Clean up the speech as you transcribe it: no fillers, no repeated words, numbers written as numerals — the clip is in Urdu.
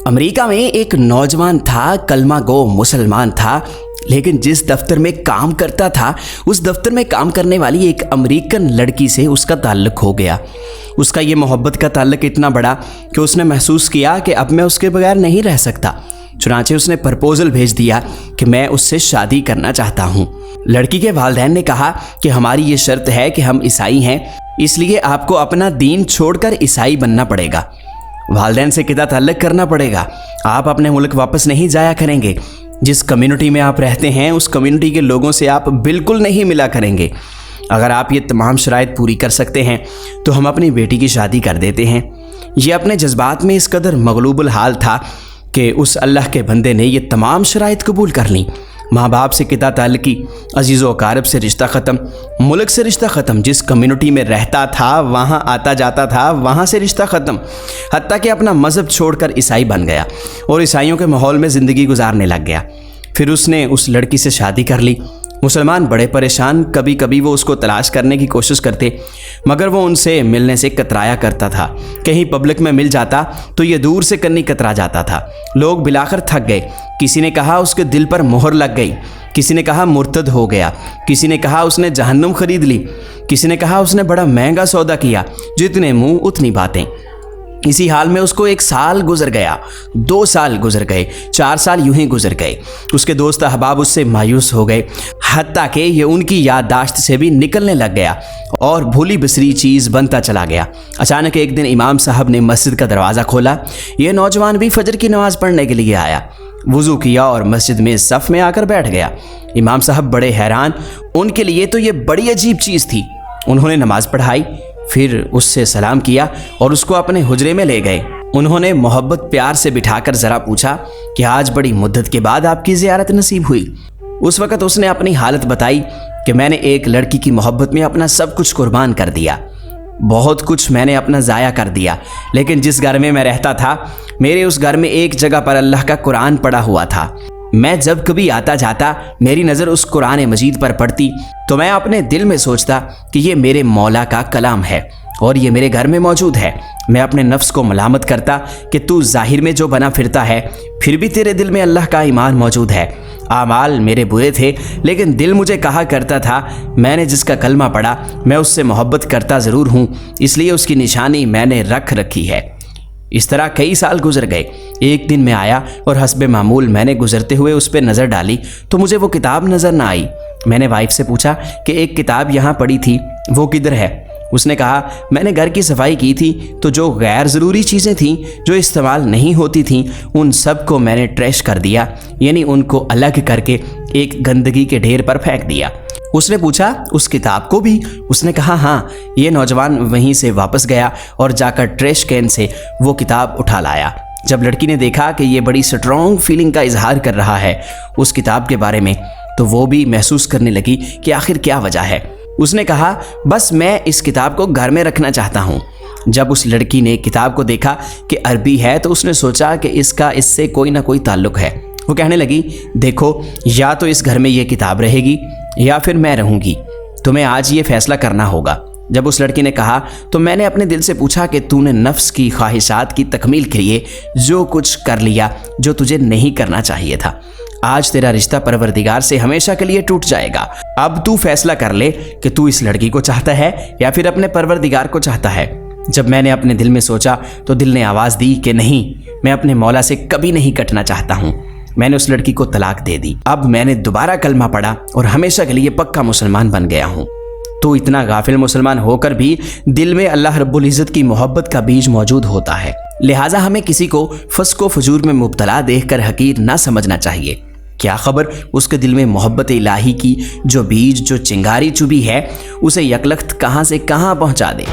امریکہ میں ایک نوجوان تھا، کلمہ گو مسلمان تھا، لیکن جس دفتر میں کام کرتا تھا اس دفتر میں کام کرنے والی ایک امریکن لڑکی سے اس کا تعلق ہو گیا۔ اس کا یہ محبت کا تعلق اتنا بڑا کہ اس نے محسوس کیا کہ اب میں اس کے بغیر نہیں رہ سکتا۔ چنانچہ اس نے پرپوزل بھیج دیا کہ میں اس سے شادی کرنا چاہتا ہوں۔ لڑکی کے والدین نے کہا کہ ہماری یہ شرط ہے کہ ہم عیسائی ہیں، اس لیے آپ کو اپنا دین چھوڑ کر عیسائی بننا پڑے گا، والدین سے قطع تعلق کرنا پڑے گا، آپ اپنے ملک واپس نہیں جایا کریں گے، جس کمیونٹی میں آپ رہتے ہیں اس کمیونٹی کے لوگوں سے آپ بالکل نہیں ملا کریں گے۔ اگر آپ یہ تمام شرائط پوری کر سکتے ہیں تو ہم اپنی بیٹی کی شادی کر دیتے ہیں۔ یہ اپنے جذبات میں اس قدر مغلوب الحال تھا کہ اس اللہ کے بندے نے یہ تمام شرائط قبول کر لیں۔ ماں باپ سے قطع تعلقی، عزیز و اقارب سے رشتہ ختم، ملک سے رشتہ ختم، جس کمیونٹی میں رہتا تھا وہاں آتا جاتا تھا وہاں سے رشتہ ختم، حتیٰ کہ اپنا مذہب چھوڑ کر عیسائی بن گیا اور عیسائیوں کے ماحول میں زندگی گزارنے لگ گیا۔ پھر اس نے اس لڑکی سے شادی کر لی۔ مسلمان بڑے پریشان، کبھی کبھی وہ اس کو تلاش کرنے کی کوشش کرتے مگر وہ ان سے ملنے سے کترایا کرتا تھا۔ کہیں پبلک میں مل جاتا تو یہ دور سے کنی کترا جاتا تھا۔ لوگ بلاخر تھک گئے، کسی نے کہا اس کے دل پر مہر لگ گئی، کسی نے کہا مرتد ہو گیا، کسی نے کہا اس نے جہنم خرید لی، کسی نے کہا اس نے بڑا مہنگا سودا کیا، جتنے منہ اتنی باتیں۔ اسی حال میں اس کو 1 سال گزر گیا، 2 سال گزر گئے، 4 سال یوں ہی گزر گئے۔ اس کے دوست احباب اس سے مایوس ہو گئے، حتیٰ کہ یہ ان کی یادداشت سے بھی نکلنے لگ گیا اور بھولی بسری چیز بنتا چلا گیا۔ اچانک ایک دن امام صاحب نے مسجد کا دروازہ کھولا۔ یہ نوجوان بھی فجر کی نماز پڑھنے کے لیے آیا، وضو کیا اور مسجد میں صف میں آ کر بیٹھ گیا۔ امام صاحب بڑے حیران، ان کے لیے تو یہ بڑی عجیب چیز تھی۔ انہوں نے نماز پڑھائی، پھر اس سے سلام کیا اور اس کو اپنے حجرے میں لے گئے۔ انہوں نے محبت پیار سے بٹھا کر ذرا پوچھا کہ آج بڑی مدت کے بعد آپ کی زیارت نصیب ہوئی۔ اس وقت اس نے اپنی حالت بتائی کہ میں نے ایک لڑکی کی محبت میں اپنا سب کچھ قربان کر دیا، بہت کچھ میں نے اپنا ضائع کر دیا، لیکن جس گھر میں میں رہتا تھا میرے اس گھر میں ایک جگہ پر اللہ کا قرآن پڑا ہوا تھا۔ میں جب کبھی آتا جاتا میری نظر اس قرآن مجید پر پڑتی تو میں اپنے دل میں سوچتا کہ یہ میرے مولا کا کلام ہے اور یہ میرے گھر میں موجود ہے۔ میں اپنے نفس کو ملامت کرتا کہ تو ظاہر میں جو بنا پھرتا ہے پھر بھی تیرے دل میں اللہ کا ایمان موجود ہے۔ اعمال میرے برے تھے لیکن دل مجھے کہا کرتا تھا میں نے جس کا کلمہ پڑھا میں اس سے محبت کرتا ضرور ہوں، اس لیے اس کی نشانی میں نے رکھ رکھی ہے۔ اس طرح کئی سال گزر گئے۔ ایک دن میں آیا اور حسب معمول میں نے گزرتے ہوئے اس پہ نظر ڈالی تو مجھے وہ کتاب نظر نہ آئی۔ میں نے وائف سے پوچھا کہ ایک کتاب یہاں پڑی تھی، وہ کدھر ہے؟ اس نے کہا میں نے گھر کی صفائی کی تھی تو جو غیر ضروری چیزیں تھیں جو استعمال نہیں ہوتی تھیں ان سب کو میں نے ٹریش کر دیا، یعنی ان کو الگ کر کے ایک گندگی کے ڈھیر پر پھینک دیا۔ اس نے پوچھا اس کتاب کو بھی؟ اس نے کہا ہاں۔ یہ نوجوان وہیں سے واپس گیا اور جا کر ٹریش کین سے وہ کتاب اٹھا لایا۔ جب لڑکی نے دیکھا کہ یہ بڑی سٹرونگ فیلنگ کا اظہار کر رہا ہے اس کتاب کے بارے میں تو وہ بھی محسوس کرنے لگی کہ آخر کیا وجہ ہے۔ اس نے کہا بس میں اس کتاب کو گھر میں رکھنا چاہتا ہوں۔ جب اس لڑکی نے کتاب کو دیکھا کہ عربی ہے تو اس نے سوچا کہ اس کا اس سے کوئی نہ کوئی تعلق ہے۔ وہ کہنے لگی دیکھو یا تو اس گھر میں یہ کتاب رہے گی یا پھر میں رہوں گی، تمہیں آج یہ فیصلہ کرنا ہوگا۔ جب اس لڑکی نے کہا تو میں نے اپنے دل سے پوچھا کہ تو نے نفس کی خواہشات کی تکمیل کے لیے جو کچھ کر لیا جو تجھے نہیں کرنا چاہیے تھا۔ آج تیرا رشتہ پروردگار سے ہمیشہ کے لیے ٹوٹ جائے گا۔ اب تو فیصلہ کر لے کہ تو اس لڑکی کو چاہتا ہے یا پھر اپنے پروردگار کو چاہتا ہے۔ جب میں نے اپنے دل میں سوچا تو دل نے آواز دی کہ نہیں، میں اپنے مولا سے کبھی نہیں کٹنا چاہتا ہوں۔ میں نے اس لڑکی کو طلاق دے دی۔ اب میں نے دوبارہ کلمہ پڑھا اور ہمیشہ کے لیے پکا مسلمان بن گیا ہوں۔ تو اتنا غافل مسلمان ہو کر بھی دل میں اللہ رب العزت کی محبت کا بیج موجود ہوتا ہے، لہٰذا ہمیں کسی کو فسق و فجور میں مبتلا دیکھ کر حقیر نہ سمجھنا چاہیے۔ کیا خبر اس کے دل میں محبت الہی کی جو بیج جو چنگاری چبھی ہے اسے یکلخت کہاں سے کہاں پہنچا دے۔